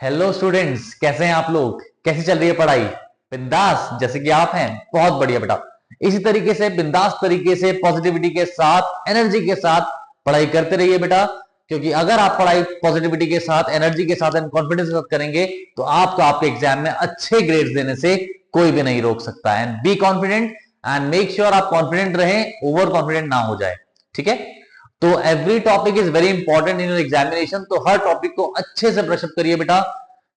Hello students, कैसे हैं आप लोग? कैसी चल रही है पढ़ाई? बिंदास जैसे कि आप हैं? बहुत बढ़िया बेटा। इसी तरीके से बिंदास तरीके से पॉजिटिविटी के साथ एनर्जी के साथ पढ़ाई करते रहिए बेटा, क्योंकि अगर आप पढ़ाई पॉजिटिविटी के साथ एनर्जी के साथ एंड कॉन्फिडेंस के साथ करेंगे तो आपको आपके एग्जाम में अच्छे ग्रेड्स देने से कोई भी नहीं रोक सकता। And be confident and make sure आप कॉन्फिडेंट रहें, ओवर कॉन्फिडेंट ना हो जाए। ठीक है, तो every topic is very important in your examination. तो हर टॉपिक को अच्छे से ब्रशअप करिए बेटा,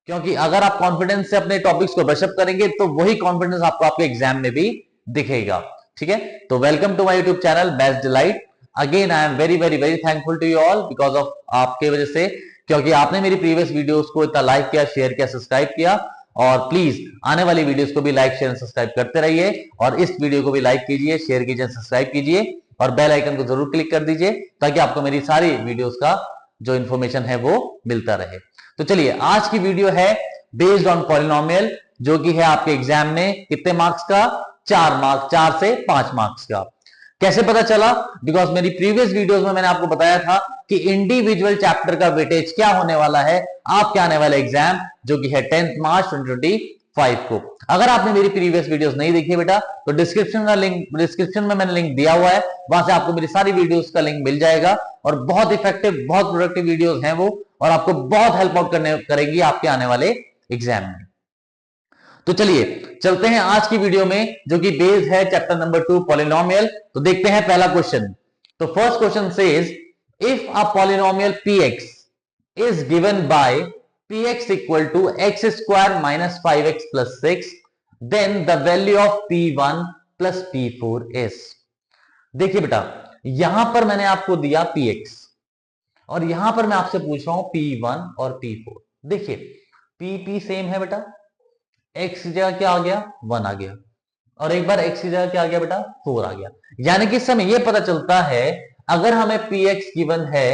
क्योंकि अगर आप कॉन्फिडेंस से अपने टॉपिक्स को ब्रशअप करेंगे तो वही कॉन्फिडेंस आपको आपके एग्जाम में भी दिखेगा। ठीक है, तो welcome to my YouTube channel best delight. Again I am very very very thankful to you all because of आपके वजह से, क्योंकि आपने मेरी प्रीवियस वीडियोस को इतना लाइक किया, शेयर किया, सब्सक्राइब किया। और प्लीज आने वाली वीडियोस को भी लाइक शेयर एंड सब्सक्राइब करते रहिए, और इस वीडियो को भी लाइक कीजिए, शेयर कीजिए, सब्सक्राइब कीजिए और बेल आइकन को जरूर क्लिक कर दीजिए ताकि आपको मेरी सारी वीडियोस का जो इंफॉर्मेशन है वो मिलता रहे। तो चलिए, आज की वीडियो है बेस्ड ऑन पॉलिनोमियल, जो कि है आपके एग्जाम में कितने मार्क्स का? 4 मार्क्स, 4 से 5 मार्क्स का। कैसे पता चला? बिकॉज मेरी प्रीवियस वीडियोस में मैंने आपको बताया था कि इंडिविजुअल चैप्टर का वेटेज क्या होने वाला है आपके आने वाले एग्जाम, जो कि है 10 मार्च 2025 को। अगर आपने मेरी प्रीवियस वीडियोस नहीं देखी बेटा तो डिस्क्रिप्शन में मैंने लिंक दिया हुआ है, वहां से आपको मेरी सारी वीडियोस का लिंक मिल जाएगा। और बहुत इफेक्टिव, बहुत प्रोडक्टिव वीडियोस हैं वो, और आपको बहुत हेल्प आउट करेंगी आपके आने वाले एग्जाम में। तो चलिए चलते हैं आज की वीडियो में, जो कि बेस्ड है चैप्टर नंबर 2 पॉलिनोमियल। तो देखते हैं पहला क्वेश्चन। तो first question says if a polynomial px is given by px equal to x square minus 5x plus 6, then the value of p1 plus p4 is। देखिए बेटा, यहां पर मैंने आपको दिया px और यहां पर मैं आपसे पूछ रहा हूं p1 और p4। देखिए p सेम है बेटा, x की जगह क्या आ गया? 1 आ गया, और एक बार x की जगह क्या आ गया बेटा? 4 आ गया। यानी कि समय यह पता चलता है, अगर हमें px गिवन है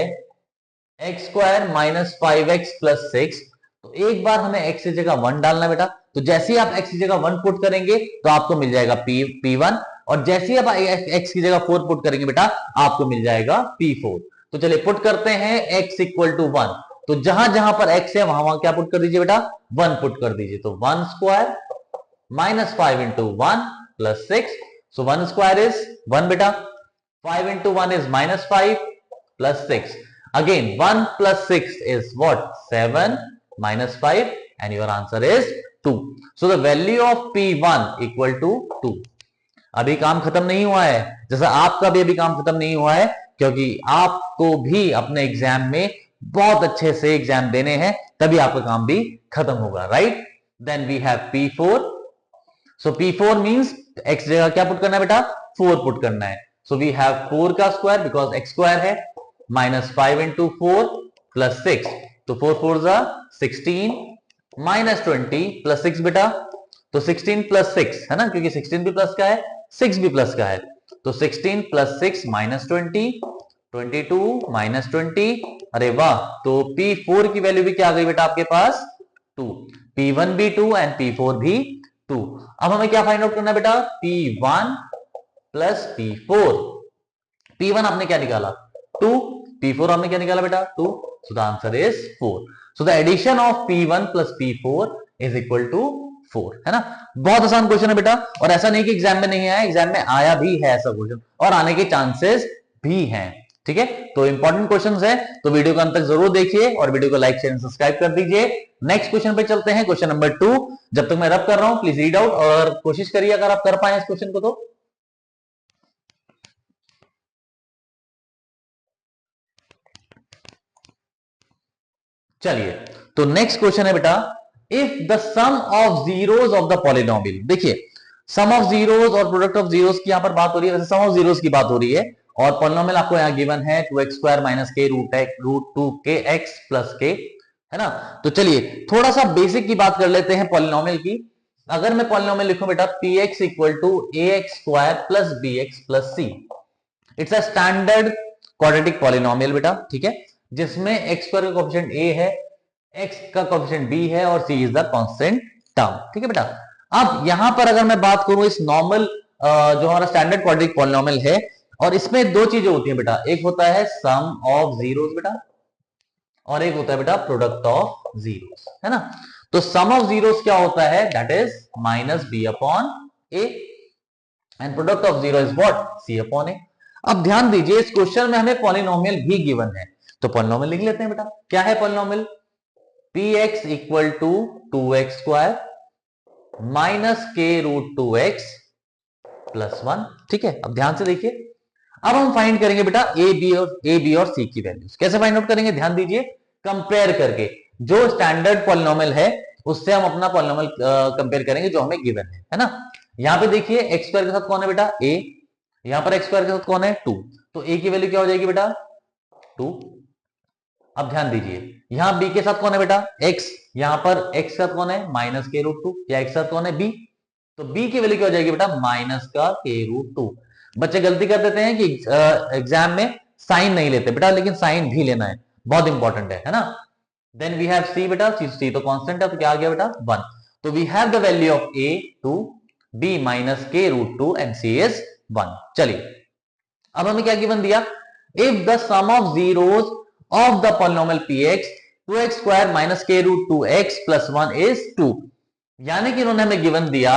x square minus 5x plus 6, तो एक बार हमें x की जगह 1 डालना बेटा। तो जैसे ही आप x की जगह 1 पुट करेंगे तो आपको मिल जाएगा p1, और जैसे ही आप x की जगह 4 पुट करेंगे बेटा आपको मिल जाएगा p4। तो चलिए पुट करते हैं x इक्वल टू 1। तो जहां जहां पर x है वहां वहां क्या पुट कर दीजिए बेटा? 1 पुट कर दीजिए। तो 1 square minus 5 into 1 plus 6, so 1 square is 1 बेटा, 5 into 1 is minus 5 plus 6। Again 1 plus 6 is what? 7 minus 5, and your answer is 2. So the value of P1 equal to 2. अभी काम खत्म नहीं हुआ है, जैसा आपका भी अभी काम खत्म नहीं हुआ है, क्योंकि आपको भी अपने एग्जाम में बहुत अच्छे से एग्जाम देने हैं, तभी आपका काम भी खत्म होगा, right? Then we have P4. So P4 means x जगह क्या पुट करना है बेटा? 4 पुट करना है। So we have 4 का स्क्वायर बिकॉज x स्क्वायर है, माइनस 5 इंटू 4 प्लस 6, तो 4 4 जा 16 माइनस 20 प्लस 6 बेटा, तो 16 प्लस 6 है ना, क्योंकि 16 भी प्लस का है, 6 भी प्लस का है। तो 16 प्लस 6 माइनस 20, 22 माइनस 20, अरे वाह, तो P4 की वैल्यू भी क्या आ गई बेटा आपके पास? 2। P1 भी 2 एंड P4 भी 2। अब हमें क्या फाइंड आउट करना है बेटा? P1 plus P4। P1 आपने क्या निकाला? 2। P4 हमने क्या निकाला बेटा? 2। So the answer is 4. So the addition of P1 plus P4 is equal to 4, है ना? बहुत आसान क्वेश्चन है बेटा, और ऐसा नहीं कि एग्जाम में नहीं आया, एग्जाम में आया भी है ऐसा क्वेश्चन, और आने के चांसेस भी हैं। ठीक है, तो इंपॉर्टेंट क्वेश्चंस है, तो वीडियो को अंत तक जरूर देखिए और वीडियो को लाइक शेयर सब्सक्राइब कर दीजिए। नेक्स्ट क्वेश्चन पे चलते हैं, क्वेश्चन नंबर 2। जब तक मैं रब कर रहा हूं प्लीज रीड आउट और कोशिश करिए अगर आप कर पाए इस क्वेश्चन को तो। चलिए, तो नेक्स्ट क्वेश्चन है बेटा, if the sum of zeros of the polynomial. देखिए, सम ऑफ जीरोस और प्रोडक्ट ऑफ जीरोस की यहां पर बात हो रही है, वैसे सम ऑफ जीरोस की बात हो रही है, और पॉलिनोमियल आपको यहां गिवन है 2x स्क्वायर माइनस के रूट 2 के एक्स प्लस के, है ना? तो चलिए थोड़ा सा बेसिक की बात कर लेते हैं पॉलिनोमियल की। अगर मैं पॉलिनोमियल लिखूं बेटा px equal to ax square plus bx plus c, it's a standard quadratic polynomial बेटा, ठीक है, जिसमें x स्क्वायर का कोएफिशिएंट a है, x का कोएफिशिएंट b है और c is the constant term. ठीक है बेटा, अब यहां पर अगर मैं बात करूं इस नॉर्मल जो हमारा स्टैंडर्ड क्वाड्रेटिक पॉलिनोमियल है, और इसमें दो चीजें होती हैं बेटा, एक होता है सम ऑफ जीरोस बेटा, और एक होता है बेटा प्रोडक्ट ऑफ जीरोस, है ना। तो सम ऑफ जीरोस क्या होता है, that is minus B upon A, and product of zero is what, C upon A. अब ध्यान दीजिए इस क्वेश्चन में हमें पॉलिनोमियल भी गिवन है, तो पॉलिनोमियल लिख लेते हैं बेटा। क्या है polynomial, P X equal to 2x square minus के रूट 2x प्लस 1। ठीक है, अब ध्यान से देखिए, अब हम फाइंड करेंगे बेटा ए बी और सी की वैल्यूज। कैसे फाइंड आउट करेंगे, ध्यान दीजिए, कंपेयर करके जो स्टैंडर्ड पॉलिनोमियल है उससे हम अपना पॉलिनोमियल कंपेयर करेंगे जो हमें गिवन है ना। यहां पे देखिए एक्स स्क्वायर के साथ कौन है बेटा, ए, यहां पर एक्स स्क्वायर के साथ कौन है, 2, तो ए की वैल्यू क्या हो जाएगी बेटा 2। अब ध्यान दीजिए यहां बी के साथ कौन है बेटा x, यहां पर x के साथ कौन है माइनस के रूट 2, या x के साथ कौन है b, तो b की वैल्यू क्या हो जाएगी बेटा माइनस का के रूट 2। बच्चे गलती कर देते हैं कि एग्जाम में साइन नहीं लेते बेटा, लेकिन साइन भी लेना है, बहुत इंपॉर्टेंट है ना। देन वी हैव c बेटा, c तो कांस्टेंट है, तो क्या आ गया बेटा 1। तो we have the value of a 2, b minus के रूट 2 एंड c इज 1। चलिए अब हमें क्या गिवन दिया, if the sum of zeros of the polynomial px 2x square minus k root 2x plus 1 is 2। यानी कि इन्होंने हमें गिवन दिया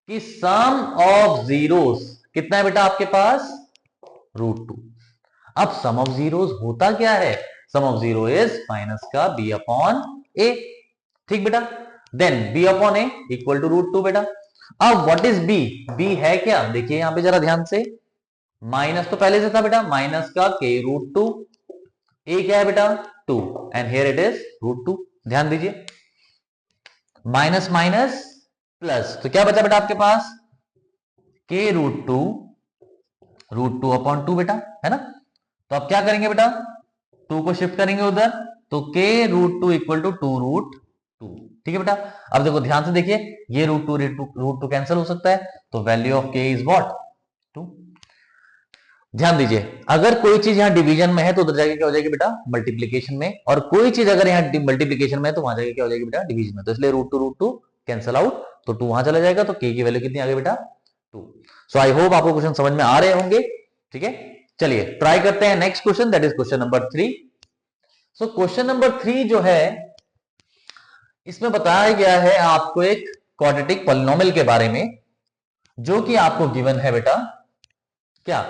कि सम ऑफ जीरोस कितना है बेटा आपके पास रूट 2। अब सम ऑफ जीरोस होता क्या है, sum of zero is minus का b अपॉन a। ठीक बेटा, then b upon a equal to root 2 बेटा। अब व्हाट इज b, b है क्या, देखिए यहां पे जरा ध्यान से, माइनस तो पहले से था बेटा, माइनस का k रूट 2, ए क्या है बेटा 2 and here it is root 2। ध्यान दीजिए माइनस माइनस प्लस, तो क्या बचा बेटा आपके पास के रूट 2 अपॉन 2 बेटा, है ना। तो अब क्या करेंगे बेटा 2 को शिफ्ट करेंगे उधर, तो के रूट 2 इक्वल टू 2 रूट 2। ठीक है बेटा, अब देखो ध्यान से देखिए, ये रूट 2 कैंसिल हो सकता है, तो वैल्यू ऑफ के इज व्हाट 2। ध्यान दीजिए अगर कोई चीज यहां डिवीजन में है तो उधर जाके क्या हो जाएगी बेटा मल्टीप्लीकेशन में, और कोई चीज अगर यहां मल्टीप्लीकेशन में है तो वहां जाके क्या हो जाएगी बेटा डिवीजन में, तो इसलिए रूट टू कैंसिल आउट, तो 2 वहां चला जाएगा, तो के की वैल्यू कितनी आ गई बेटा 2। सो आई होप आपको क्वेश्चन समझ में आ रहे होंगे। ठीक है, चलिए ट्राई करते हैं next question, that is question number 3। So question number 3 जो है इसमें बताया गया है आपको एक क्वाड्रेटिक पॉलिनोमियल के बारे में, जो कि आपको गिवन है बेटा क्या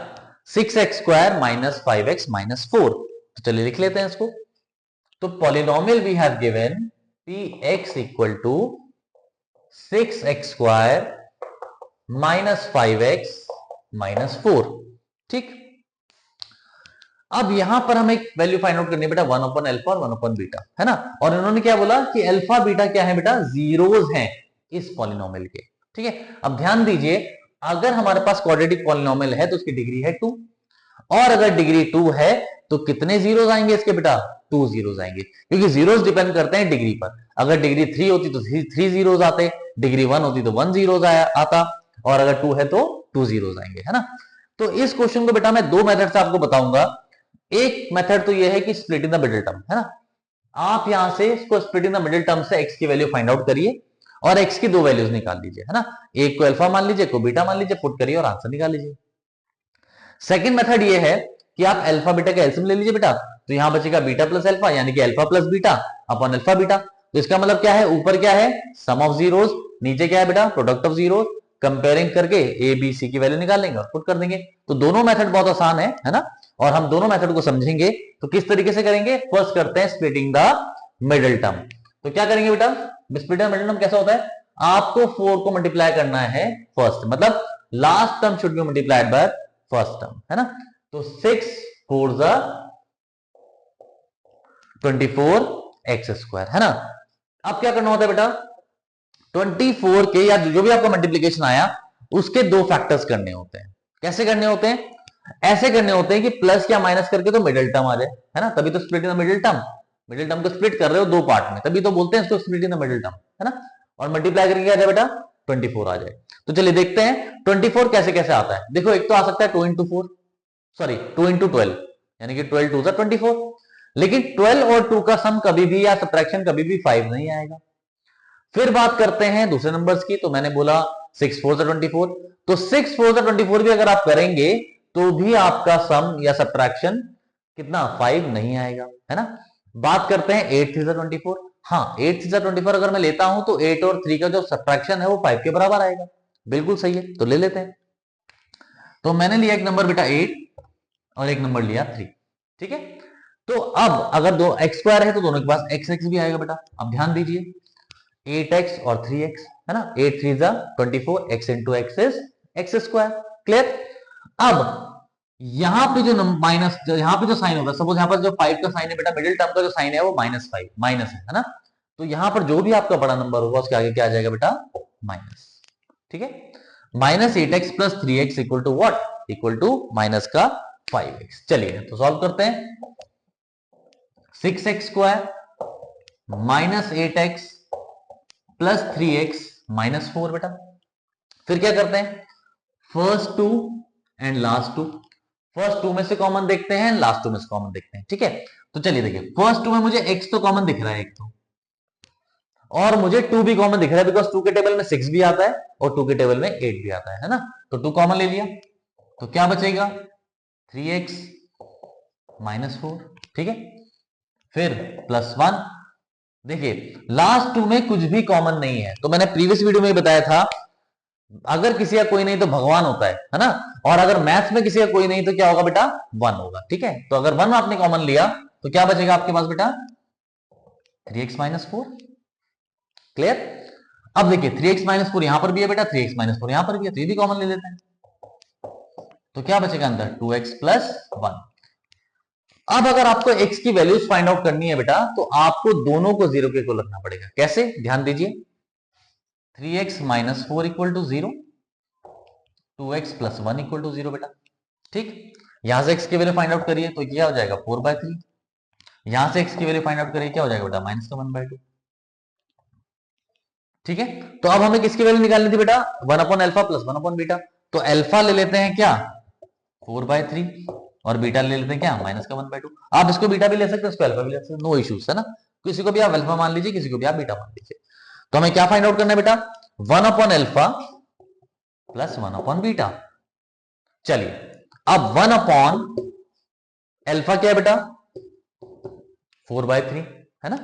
6x square minus 5x minus 4। तो चलिए लिख लेते हैं इसको। तो polynomial we have given px equal to 6x square minus 5x minus 4। ठीक, अब यहां पर हमें एक वैल्यू फाइंड आउट करनी है बेटा 1 अपॉन अल्फा और 1 अपॉन बीटा, है ना। और इन्होंने क्या बोला कि अल्फा बीटा क्या है बेटा जीरोस हैं इस पॉलिनोमियल के। ठीक है, अब ध्यान दीजिए अगर हमारे पास क्वाड्रेटिक पॉलिनोमियल है तो उसकी डिग्री है 2, और अगर डिग्री 2 है तो कितने जीरोस आएंगे इसके बेटा 2 जीरोस आएंगे, क्योंकि जीरोस डिपेंड करते हैं डिग्री पर। अगर डिग्री 3 होती तो 3 जीरोस आते, डिग्री 1 होती तो 1 जीरोस आता, और अगर 2 है तो 2 जीरोस आएंगे, है ना। तो इस क्वेश्चन को बेटा मैं दो मेथड से आपको बताऊंगा। एक मेथड तो यह है कि स्प्लिटिंग द मिडिल टर्म, है ना। आप यहां से इसको स्प्लिटिंग द मिडिल टर्म से x की वैल्यू फाइंड आउट करिए और x की दो वैल्यूज निकाल लीजिए, है ना। एक को अल्फा मान लीजिए, को बीटा मान लीजिए, पुट करिए और आंसर निकाल लीजिए। सेकंड मेथड ये है कि आप अल्फा बीटा का एलसीएम ले लीजिए बेटा, तो यहां बचेगा बीटा प्लस अल्फा, यानी कि alpha plus beta upon alpha beta. तो इसका मतलब क्या है, ऊपर क्या है सम ऑफ जीरोस, नीचे क्या है बेटा प्रोडक्ट ऑफ जीरोस, कंपेयरिंग करके ए बी सी की वैल्यू निकाल लेंगे और पुट कर देंगे। तो दोनों मेथड बहुत आसान है ना, और हम दोनों मेथड को समझेंगे। तो किस तरीके से करेंगे, फर्स्ट करते हैं स्प्लिटिंग द मिडिल टर्म। तो क्या करेंगे बेटा, स्प्लिटिंग द मिडिल टर्म कैसा होता है, आपको 4 को मल्टीप्लाई करना है फर्स्ट, मतलब last term should be multiplied by first term, है ना। तो 6 4 जा 24 एक्स स्क्वायर, है ना। अब क्या करना होता है बेटा 24 के या जो भी आपका मल्टीप्लीकेशन आया उसके दो फैक्टर्स करने होते हैं। कैसे करने होते हैं, ऐसे करने होते हैं कि प्लस या माइनस करके तो मिडिल टर्म आ जाए, है ना, तभी तो split in the middle term को स्प्लिट कर रहे हो दो पार्ट में, तभी तो बोलते हैं इसको split in the middle term, है ना। और मल्टीप्लाई करके क्या आ जाए बेटा 24 आ जाए। तो चलिए देखते हैं 24 कैसे कैसे आता है। देखो एक तो आ सकता है 2 इंटू 4, सॉरी 2 इंटू 12, यानी कि 12 2 24, लेकिन 12 और 2 का सम कभी भी या सब्ट्रैक्शन कभी भी 5 नहीं आएगा। फिर बात करते हैं दूसरे नंबर्स की, तो मैंने बोला 6 4 24, तो 6 4 24 भी अगर आप करेंगे तो भी आपका सम या सब्ट्रैक्शन कितना 5 नहीं आएगा, है ना। बात करते हैं 8 3 24। हाँ 8 3 24 अगर मैं लेता हूं तो 8 और 3 का जो सब्ट्रैक्शन है वो 5 के बराबर आएगा। बिल्कुल सही है, तो ले लेते हैं। तो मैंने लिया एक नंबर बेटा 8 और एक नंबर लिया 3। ठीक है, तो अब अगर दो एक्स स्क्वायर है तो दोनों के पास एक्स एक्स भी आएगा बेटा। अब ध्यान दीजिए 8x और 3x है ना, 8 3 24, x into x is x square. Clear. अब यहां पे जो माइनस, यहां पे जो साइन होगा, सपोज यहां पर जो 5 का साइन है बेटा, मिडिल टर्म का जो साइन है वो -5 माइनस है ना, तो यहां पर जो भी आपका बड़ा नंबर होगा उसके आगे क्या आ जाएगा बेटा, माइनस। ठीक है, -8x plus 3x equal to what, equal to minus का 5x। चलिए तो सॉल्व करते हैं। 6x square minus 8x plus 3x minus 4 बेटा। फिर क्या करते हैं, first two and last two, first two में से कॉमन देखते हैं, लास्ट टू में से कॉमन देखते हैं। ठीक है, तो चलिए देखिए, फर्स्ट टू में मुझे x तो कॉमन दिख रहा है एक तो, और मुझे 2 भी कॉमन दिख रहा है, बिकॉज 2 के टेबल में 6 भी आता है और 2 के टेबल में 8 भी आता है ना, तो 2 कॉमन ले लिया, तो क्या बचेगा 3x माइनस 4। ठीक है, फिर प्लस 1। देखिए लास्ट टू में कुछ भी कॉमन नहीं है, तो मैंने प्रीवियस वीडियो में बताया था अगर किसी का कोई नहीं तो भगवान होता है ना, और अगर मैथ्स में किसी का कोई नहीं तो क्या होगा बेटा, 1 होगा। ठीक है, तो अगर 1 आपने कॉमन लिया तो क्या बचेगा आपके पास बेटा, 3x माइनस 4। क्लियर। अब देखिए 3x माइनस 4 यहां पर भी है बेटा, 3x माइनस 4 यहां पर भी है, तो ये भी कॉमन ले लेते हैं, तो क्या बचेगा अंदर 2x प्लस 1। अब अगर आपको x की वैल्यूज फाइंड आउट करनी है बेटा, तो आपको दोनों को 0 के इक्वल रखना पड़ेगा। कैसे, ध्यान दीजिए, 3x minus 4 equal to 0, 2x plus 1 equal to 0 बेटा। ठीक, यहां से x की वैल्यू फाइंड आउट करिए तो क्या हो जाएगा 4/3, यहां से x की वैल्यू फाइंड आउट करिए क्या हो जाएगा बेटा, माइनस का 1/2। ठीक है, तो अब हमें किसकी वैल्यू निकालनी थी बेटा, 1 upon alpha plus 1 upon beta, तो अल्फा ले लेते हैं क्या 4/3 और बीटा ले लेते हैं क्या माइनस का 1/2। आप इसको बीटा भी ले सकते हैं, इसको अल्फा भी ले सकते हैं, नो इश्यूज है ना, किसी को भी आप अल्फा मान लीजिए, किसी को भी आप बीटा मान लीजिए। तो हमें क्या फाइंड आउट करना है बेटा, 1 upon alpha plus 1 upon beta. चलिए अब 1 अपॉन अल्फा क्या है बेटा 4/3 है ना,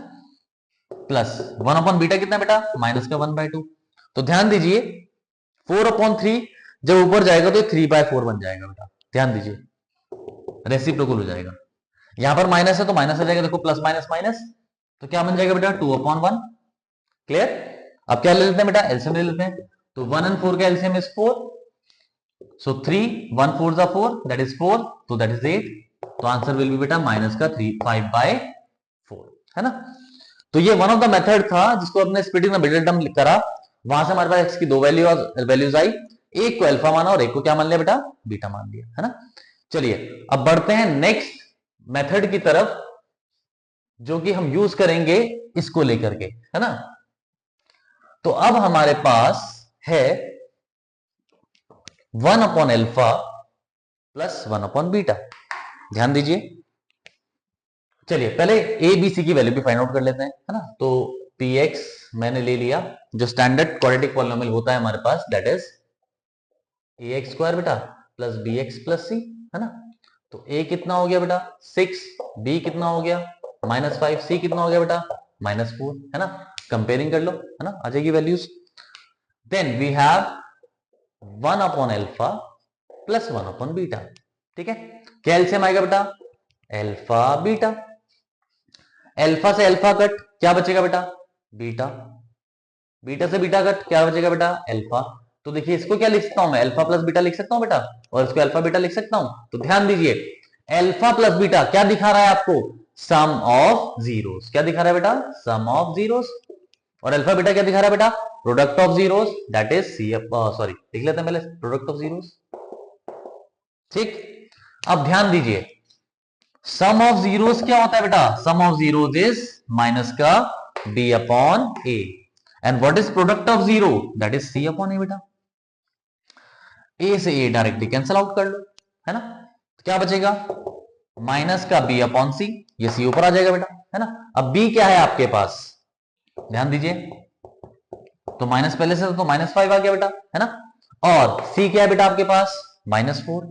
प्लस 1 अपॉन बीटा कितना बेटा माइनस का 1/2। तो ध्यान दीजिए 4/3 जब ऊपर जाएगा तो 3/4 बन जाएगा बेटा, ध्यान दीजिए रेसिप्रोकल हो जाएगा, यहां पर माइनस है तो माइनस आ जाएगा, देखो प्लस माइनस माइनस, तो क्या बन जाएगा बेटा 2/1। क्लियर। अब क्या ले लेते हैं बेटा, एलसीएम ले लेते हैं, तो 1 and 4 का एलसीएम इज 4, सो 3 1 4 जा 4 दैट इज 4, तो दैट इज 8, तो आंसर विल बी बेटा माइनस का 5/4 है ना। तो ये वन ऑफ द मेथड था जिसको अपने स्प्लिटिंग द मिडिल टर्म करा, वहां से हमारे पास एक्स की दो वैल्यूज आई, एक को अल्फा माना और एक को क्या मान लिया बेटा बीटा मान लिया है ना। चलिए अब बढ़ते हैं नेक्स्ट मेथड की तरफ जो कि हम यूज करेंगे इसको लेकर के है ना। तो अब हमारे पास है 1 upon alpha plus 1 upon beta. ध्यान दीजिए, चलिए पहले ए बी सी की वैल्यू भी फाइंड आउट कर लेते हैं है ना। तो पी एक्स मैंने ले लिया, जो स्टैंडर्ड क्वाड्रेटिक पॉलिनोमियल होता है हमारे पास, that is A X square बेटा plus B X plus C है ना। तो ए कितना हो गया बेटा 6, बी कितना हो गया -5, सी कितना हो गया बेटा -4 है ना। कंपेयरिंग कर लो है ना, आ जाएगी values. Then we have 1 upon alpha plus 1 upon beta. ठीक है, क्या एलसीएम आएगा बेटा अल्फा बीटा, अल्फा से अल्फा कट क्या बचेगा बेटा बीटा, बीटा से बीटा कट क्या बचेगा बेटा अल्फा। तो देखिए इसको क्या लिख सकता हूं मैं, अल्फा प्लस बीटा लिख सकता हूं बेटा, और इसको अल्फा बीटा लिख सकता हूं। तो ध्यान दीजिए अल्फा प्लस बीटा क्या दिखा रहा है आपको, सम ऑफ जीरोस, क्या दिखा रहा है बेटा सम ऑफ जीरोस, और अल्फा बीटा क्या दिखा रहा है बेटा product of zeros, that is C sorry लिख लेते हैं पहले प्रोडक्ट ऑफ जीरोस। ठीक, अब ध्यान दीजिए सम ऑफ जीरोस क्या होता है बेटा, sum of zeros is minus का b upon a, and what is product of zero, that is c upon a बेटा। a से a डायरेक्टली कैंसिल आउट कर लो है ना, तो क्या बचेगा माइनस का b अपॉन c, ये c ऊपर आ जाएगा बेटा है ना। अब b क्या है आपके पास, ध्यान दीजिए, तो माइनस पहले से तो -5 आ गया बेटा है ना, और c क्या है बेटा आपके पास -4।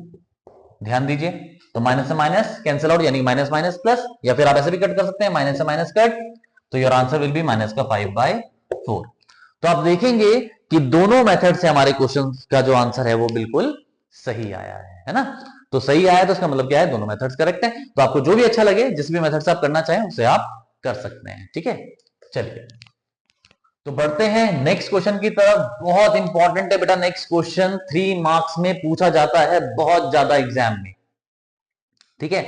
ध्यान दीजिए तो माइनस से माइनस कैंसिल आउट, यानी माइनस माइनस प्लस, या फिर आप ऐसे भी कट कर सकते हैं, माइनस से माइनस कट, तो your answer will be minus का 5/4। तो आप देखेंगे कि दोनों मेथड से हमारे क्वेश्चन का जो आंसर है वो बिल्कुल सही आया है ना। तो सही आया तो इसका मतलब क्या है, दोनों मेथड्स करेक्ट है। तो आपको जो भी अच्छा लगे, जिस भी मेथड से आप करना चाहें उसे आप कर सकते हैं, ठीक है। चलिए तो बढ़ते हैं नेक्स्ट क्वेश्चन की तरफ। बहुत इंपॉर्टेंट है बेटा नेक्स्ट क्वेश्चन, 3 मार्क्स में पूछा जाता है बहुत ज्यादा एग्जाम में, ठीक है।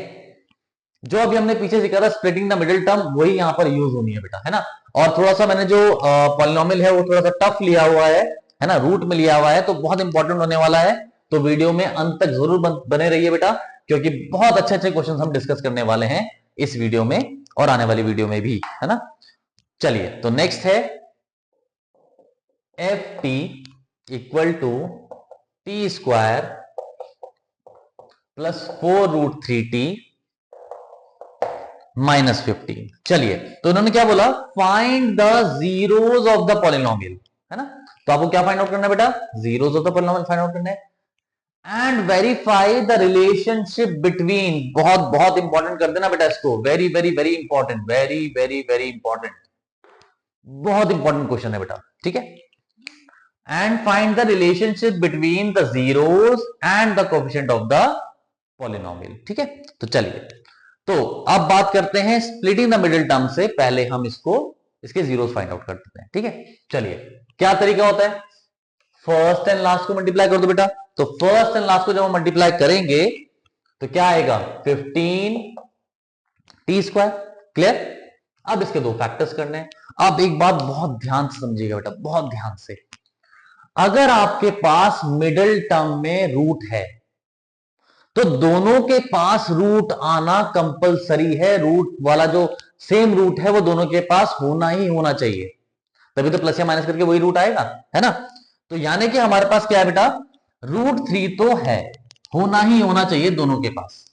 जो अभी हमने पीछे सीखा था स्प्लिटिंग द मिडिल टर्म, वही यहां पर यूज होनी है बेटा, है ना। और थोड़ा सा मैंने जो पॉलिनोमियल है वो थोड़ा सा टफ लिया हुआ है ना, रूट में लिया हुआ है, तो बहुत इंपॉर्टेंट होने वाला है। तो वीडियो में अंत तक जरूर बने रहिए बेटा, क्योंकि बहुत अच्छे अच्छे क्वेश्चन हम डिस्कस करने वाले हैं इस वीडियो में और आने वाली वीडियो में भी, है ना। चलिए तो नेक्स्ट है f t equal to t square plus 4√3t minus 15। चलिए तो इन्होंने क्या बोला, find the zeros of the polynomial, है ना। तो आपको क्या फाइंड आउट करना है बेटा, zeros of the polynomial find out करना है, and verify the relationship between, बहुत बहुत इंपॉर्टेंट कर देना बेटा इसको, very very very important, very very very important, बहुत इंपॉर्टेंट क्वेश्चन है बेटा, ठीक है। And find the relationship between the zeros and the coefficient of the polynomial, ठीक है। तो चलिए तो अब बात करते हैं स्प्लिटिंग द मिडिल टर्म से पहले हम इसके जीरोस फाइंड आउट कर देते हैं, ठीक है। चलिए क्या तरीका होता है, फर्स्ट एंड लास्ट को मल्टीप्लाई कर दो बेटा। तो फर्स्ट एंड लास्ट को जब हम मल्टीप्लाई करेंगे तो क्या आएगा, 15t², क्लियर। अब इसके दो फैक्टर्स करने हैं। अब एक बात बहुत ध्यान से समझिएगा बेटा, बहुत ध्यान से, अगर आपके पास मिडिल टर्म में रूट है तो दोनों के पास रूट आना कंपलसरी है, रूट वाला जो सेम रूट है वो दोनों के पास होना ही होना चाहिए, तभी तो प्लस या माइनस करके वही रूट आएगा, है ना। तो यानी कि हमारे पास क्या है बेटा, √3 तो है, होना ही होना चाहिए दोनों के पास,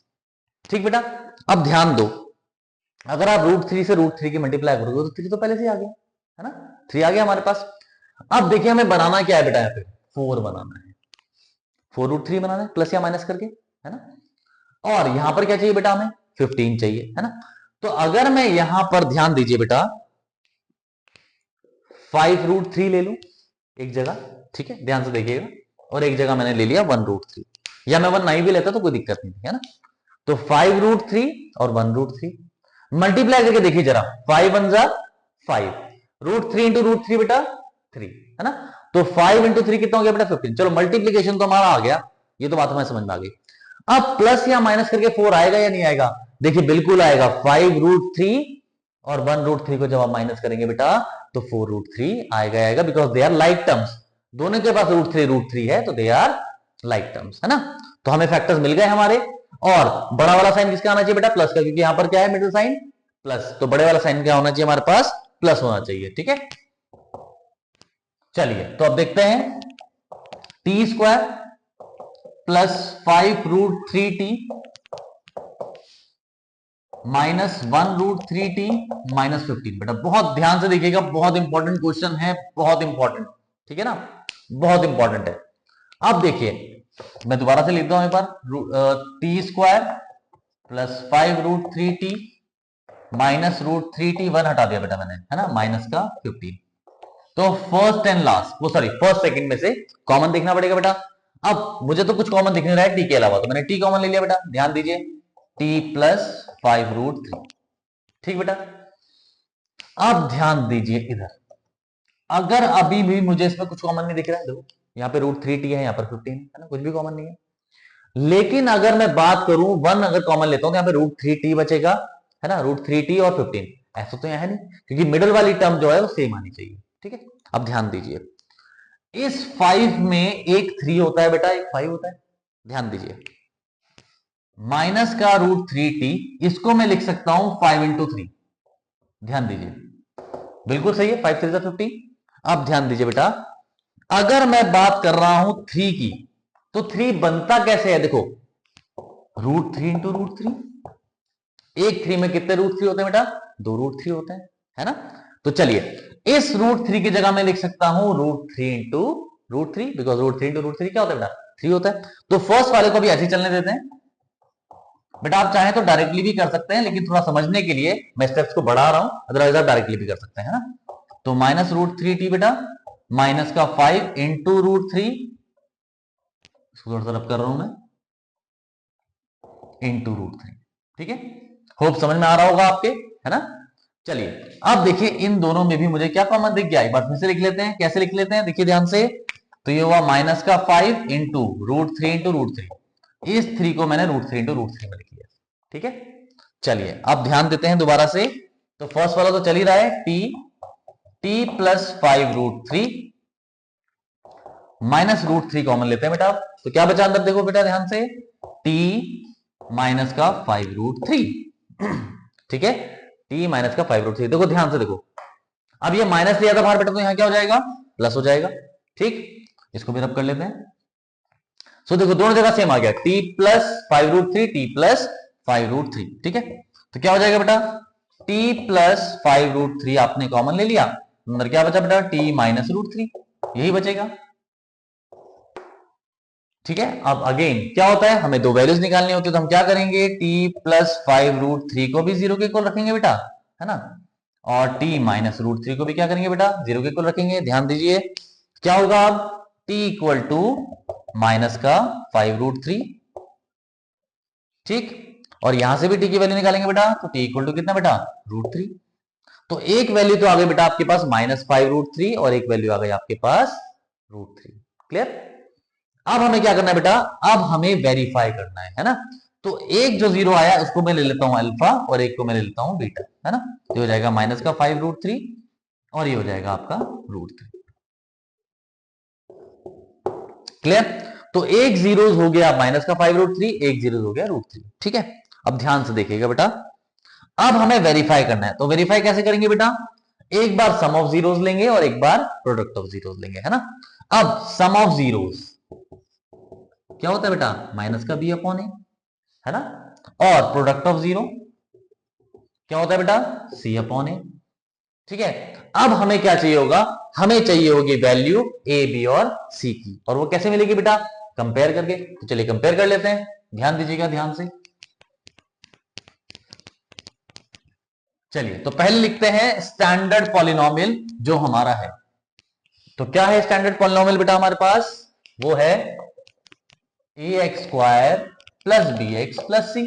ठीक बेटा। अब ध्यान दो, अगर आप √3 से √3 की मल्टीप्लाई करोगे तो 3 तो पहले से आ गया, है ना, 3 आ गया हमारे पास। अब देखिए हमें बनाना क्या है बेटा, यहाँ पे 4 बनाना है, 4√3 बनाना है प्लस या माइनस करके, है ना। और यहां पर क्या चाहिए बेटा, हमें 15 चाहिए, है ना। तो अगर मैं यहां पर ध्यान दीजिए बेटा 5√3 ले लूं एक जगह, ठीक है, ध्यान से देखिएगा, और एक जगह मैंने ले लिया 1√3, या मैं 1 नहीं भी लेता तो कोई दिक्कत नहीं, है ना। तो 5√3 और 1√3 मल्टीप्लाई करके देखिए जरा, 5 1 जा 5, √3 इंटू √3 बेटा 3, है ना। तो 5 इंटू 3 कितना हो गया बेटा 15। चलो मल्टीप्लीकेशन तो हमारा आ गया, ये तो बात हमें समझ में आ गई। अब प्लस या माइनस करके 4 आएगा या नहीं आएगा, देखिए बिल्कुल आएगा, 5√3 और 1√3 को जब आप माइनस करेंगे बेटा तो 4√3 आएगा, because they are like terms, दोनों के पास √3 है तो दे आर लाइक टर्म्स, है ना। तो हमें फैक्टर्स मिल गए हमारे, और बड़ा वाला साइन किसका आना चाहिए बेटा, प्लस का, क्योंकि यहां पर क्या है मिडिल साइन प्लस, तो बड़े वाला साइन क्या होना चाहिए हमारे पास, प्लस होना चाहिए, ठीक है। चलिए तो अब देखते हैं, t² plus 5√3t minus 1√3t minus 15। बेटा बहुत ध्यान से देखिएगा, बहुत इंपॉर्टेंट क्वेश्चन है, बहुत इंपॉर्टेंट, ठीक है ना, बहुत इंपॉर्टेंट है। अब देखिए मैं दोबारा से लिखता हूं एक बार, t² plus 5√3t minus √3t, 1 हटा दिया बेटा मैंने, है ना, माइनस का 15। तो फर्स्ट एंड लास्ट, वो सॉरी फर्स्ट सेकंड में से कॉमन देखना पड़ेगा बेटा। अब मुझे तो कुछ कॉमन दिख नहीं रहा है टी के अलावा, तो मैंने टी कॉमन ले लिया बेटा, ध्यान दीजिए, t प्लस 5√3, ठीक बेटा। अब ध्यान दीजिए इधर, अगर अभी भी मुझे इसमें कुछ कॉमन नहीं दिख रहा है, देखो यहाँ पे √3t है, यहाँ पर 15 है ना, कुछ भी कॉमन नहीं है। लेकिन अगर मैं बात करूं 1 अगर कॉमन लेता हूं तो यहाँ पे √3t बचेगा, है ना, √3t और 15, ऐसा तो यहाँ है नहीं, क्योंकि मिडिल वाली टर्म जो है वो सेम आनी चाहिए, ठीक है। अब ध्यान दीजिए, इस 5 में एक 3 होता है बेटा, एक 5 होता है, ध्यान दीजिए, माइनस का √3t, इसको मैं लिख सकता हूं 5 इंटू 3, ध्यान दीजिए, बिल्कुल सही है, 5 3 15। अब ध्यान दीजिए बेटा, अगर मैं बात कर रहा हूं 3 की, तो 3 बनता कैसे है, देखो √3 इंटू √3, एक 3 में कितने √3 होते हैं बेटा, 2 √3 होते हैं, है ना। तो चलिए इस √3 की जगह मैं लिख सकता हूं √3 इंटू √3, बिकॉज √3 इंटू √3 क्या होता है बेटा, 3 होता है। तो फर्स्ट वाले को भी ऐसे ही चलने देते हैं, बेटा आप चाहें तो डायरेक्टली भी कर सकते हैं, लेकिन थोड़ा समझने के लिए मैं स्टेप्स को बढ़ा रहा हूं, अदरवाइज आप डायरेक्टली भी कर सकते हैं, है ना। तो -√3t बेटा, माइनस का 5 इंटू √3, इसको थोड़ा सा रब कर रहा हूं मैं, इंटू √3। ठीक है, होप समझ में आ रहा होगा आपके, है ना। चलिए अब देखिए इन दोनों में भी मुझे क्या कॉमन दिख गया, एक बार फिर से लिख लेते हैं। कैसे लिख लेते हैं, देखिए ध्यान से। तो ये हुआ माइनस का 5 इंटू √3 इंटू √3, इस 3 को मैंने √3 इंटू √3 में लिख लिया। ठीक है, चलिए अब ध्यान देते हैं दोबारा से। तो फर्स्ट वाला तो चल ही रहा है, t प्लस 5√3 माइनस √3 कॉमन लेते हैं बेटा। तो क्या बचा अंदर, देखो बेटा ध्यान से, t माइनस का 5√3। ठीक है, t माइनस का 5√3। देखो ध्यान से देखो, अब ये माइनस लिया था बाहर बेटा, तो यहां क्या हो जाएगा, प्लस हो जाएगा। ठीक, इसको भी रब कर लेते हैं। सो देखो दोनों जगह सेम आ गया, t प्लस 5√3, t प्लस 5√3। ठीक है, तो क्या हो जाएगा बेटा, t प्लस 5√3 आपने कॉमन ले लिया, अंदर क्या बचा बेटा, t माइनस √3, यही बचेगा। ठीक है, अब अगेन क्या होता है, हमें दो वैल्यूज निकालनी होती है, तो हम क्या करेंगे, t प्लस 5√3 को भी 0 के इक्वल रखेंगे बेटा, है ना, और t माइनस √3 को भी क्या करेंगे बेटा, 0 के इक्वल रखेंगे। ध्यान दीजिए क्या होगा, अब t इक्वल टू माइनस का 5√3। ठीक, और यहां से भी t की वैल्यू निकालेंगे बेटा, तो t इक्वल टू कितना बेटा, √3। तो एक वैल्यू तो आ गई बेटा आपके पास -5√3 और एक वैल्यू आ गई आपके पास √3। क्लियर। अब हमें क्या करना है बेटा, अब हमें वेरीफाई करना है ना। तो एक जो 0 आया उसको मैं ले लेता हूं अल्फा और एक को मैं ले लेता हूं बीटा, है ना। ये हो जाएगा माइनस का 5√3 और ये हो जाएगा आपका √3। क्लियर। तो एक 0 हो गया माइनस का 5√3, एक 0 हो गया √3। ठीक है, अब ध्यान से देखिएगा बेटा, अब हमें वेरीफाई करना है। तो वेरीफाई कैसे करेंगे बेटा, एक बार सम ऑफ जीरोस लेंगे और एक बार प्रोडक्ट ऑफ जीरोस लेंगे, है ना। अब सम ऑफ जीरोस क्या होता है बेटा, माइनस का b अपॉन ए, है ना, और प्रोडक्ट ऑफ जीरो क्या होता है बेटा, c अपॉन ए। ठीक है, अब हमें क्या चाहिए होगा, हमें चाहिए होगी वैल्यू a b और c की, और वो कैसे मिलेगी बेटा, कंपेयर करके। तो चलिए कंपेयर कर लेते हैं, ध्यान दीजिएगा ध्यान से। चलिए तो पहले लिखते हैं स्टैंडर्ड पॉलिनोमियल जो हमारा है। तो क्या है स्टैंडर्ड पॉलिनोमियल बेटा हमारे पास, वो है ax² plus bx plus c।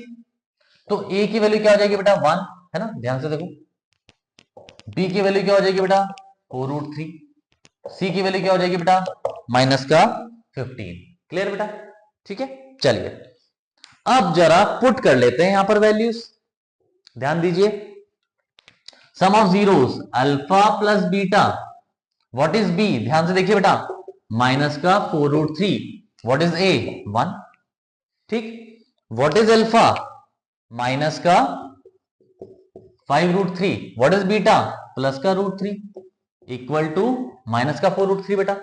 तो a की वैल्यू क्या हो जाएगी बेटा 1, है ना, ध्यान से देखो। b की वैल्यू क्या हो जाएगी बेटा 4√3, c की वैल्यू क्या हो जाएगी बेटा माइनस का 15। क्लियर बेटा। ठीक है, चलिए अब जरा पुट कर लेते हैं यहां पर वैल्यूज। ध्यान दीजिए, sum of zeros alpha plus beta, what is b, ध्यान से देखिए बेटा, माइनस का 4√3, व्हाट इज a 1। ठीक, व्हाट इज अल्फा, माइनस का 5√3, व्हाट इज बीटा, प्लस का √3, इक्वल टू माइनस का 4√3 बेटा,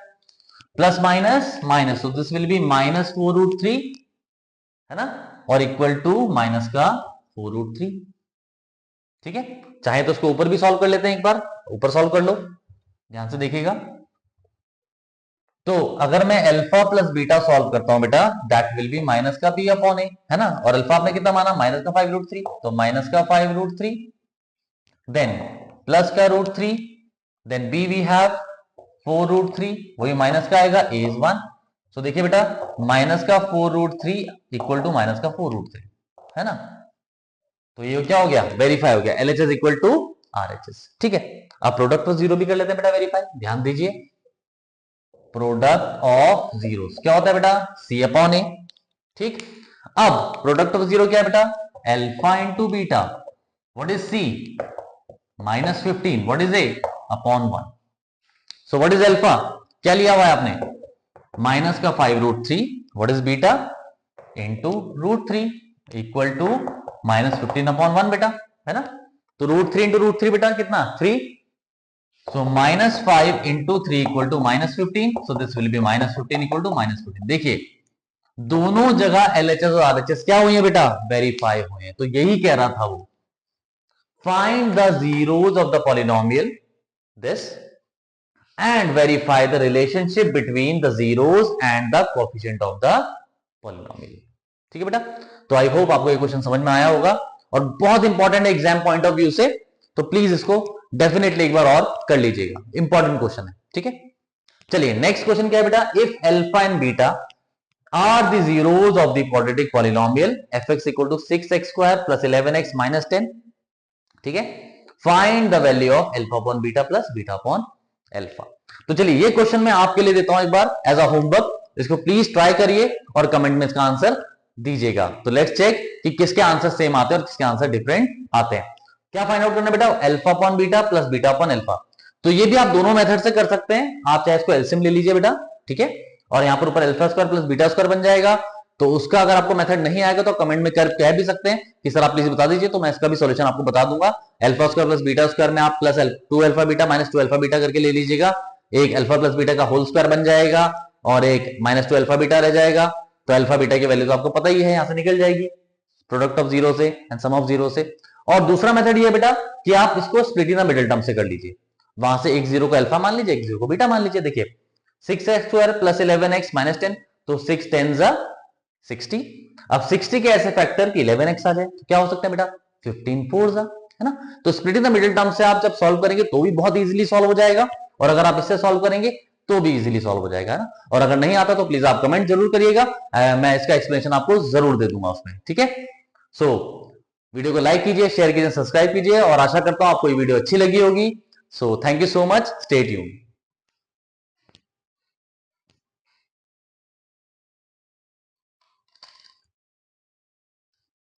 प्लस माइनस माइनस, तो दिस विल बी माइनस 4√3, है ना, और इक्वल टू माइनस का 4√3। ठीक है, चाहे तो उसको ऊपर भी सॉल्व कर लेते हैं, एक बार ऊपर सॉल्व कर लो, ध्यान से देखिएगा। तो अगर मैं अल्फा प्लस बीटा सॉल्व करता हूं बेटा, दैट विल बी माइनस का b अपॉन ए, है ना, और अल्फा आपने कितना माना, माइनस का 5√3, तो माइनस का 5√3, देन प्लस का √3, देन b वी हैव 4√3, वही माइनस का आएगा, a इज 1। सो देखिए बेटा, माइनस का 4√3 इक्वल टू माइनस का 4√3, है ना। तो ये क्या हो गया, वेरीफाई हो गया, LHS इक्वल टू RHS। ठीक है, अब प्रोडक्ट ऑफ जीरो भी कर लेते हैं बेटा वेरीफाई। ध्यान दीजिए, प्रोडक्ट ऑफ जीरो क्या होता है बेटा, c अपॉन ए। ठीक, अब प्रोडक्ट ऑफ जीरो क्या है बेटा, alpha into beta, what is c -15, what is a upon 1। So what is alpha, क्या लिया हुआ है आपने, माइनस का 5√3, what is beta into √3 equal to -15 upon 1 बेटा, है ना। तो √3 इंटू √3 बेटा कितना 3, so -5 into 3 equal to -15, so this will be -15 equal to -15। देखिए दोनों जगह LHS और RHS क्या हुई है बेटा, वेरीफाई हुए हैं। तो यही कह रहा था वो, find the zeros of the polynomial this and verify the relationship between the zeros and the coefficient of the polynomial। ठीक है बेटा, तो आई होप आपको ये क्वेश्चन समझ में आया होगा और बहुत इंपॉर्टेंट है एग्जाम पॉइंट ऑफ व्यू से, तो प्लीज इसको डेफिनेटली एक बार और कर लीजिएगा, इंपॉर्टेंट क्वेश्चन है, ठीक है। चलिए नेक्स्ट क्वेश्चन क्या है बेटा, if alpha and beta are the zeros of the quadratic polynomial fx equal to 6x square plus 11x minus 10, ठीक है, find the value of alpha upon beta plus beta upon alpha. तो चलिए ये question मैं आपके लिए देता हूं एक बार एज अ होमवर्क, इसको प्लीज ट्राई करिए और कमेंट में इसका आंसर दीजिएगा। तो लेट्स चेक कि किसके आंसर सेम आते हैं और किसके आंसर डिफरेंट आते हैं। क्या फाइंड आउट करना बेटा, alpha upon beta plus beta upon alpha. तो ये भी आप दोनों मेथड से कर सकते हैं, आप चाहे इसको एलसीएम ले लीजिए बेटा, ठीक है, और यहां पर ऊपर alpha square plus beta square बन जाएगा। तो उसका अगर आपको मेथड नहीं आएगा तो कमेंट में कह भी सकते हैं कि सर आप प्लीज बता दीजिए, तो मैं इसका भी सॉल्यूशन आपको बता दूंगा। Alpha square plus beta square में आप plus 2 alpha beta minus 2 alpha beta करके ले लीजिएगा, एक अल्फा प्लस बीटा का होल स्क्वायर बन जाएगा और एक माइनस 2 अल्फा बीटा रह जाएगा। तो अल्फा बीटा की वैल्यू तो आपको पता ही है, यहां से निकल जाएगी प्रोडक्ट ऑफ जीरो से एंड सम ऑफ जीरो से। और दूसरा मेथड ये बेटा कि आप इसको split in the middle term से कर लीजिए, वहां से एक जीरो को अल्फा मान लीजिए, एक जीरो को बीटा मान लीजिए। देखिए 6x square plus 11x minus 10, तो 6 10 60। अब 60 के ऐसे फैक्टर कि 11x आ जाए तो क्या हो सकता है बेटा, 15 4 है ना। तो split in the middle term से आप जब सॉल्व करेंगे तो भी बहुत इजीली सॉल्व हो जाएगा, और अगर आप इससे सॉल्व करेंगे तो भी इजीली सॉल्व हो जाएगा ना। और अगर नहीं आता तो प्लीज आप कमेंट जरूर करिएगा, मैं इसका एक्सप्लेनेशन आपको जरूर दे दूंगा उसमें, ठीक है। सो वीडियो को लाइक कीजिए, शेयर कीजिए, सब्सक्राइब कीजिए और आशा करता हूं आपको ये वीडियो अच्छी लगी होगी। So thank you so much, stay tuned.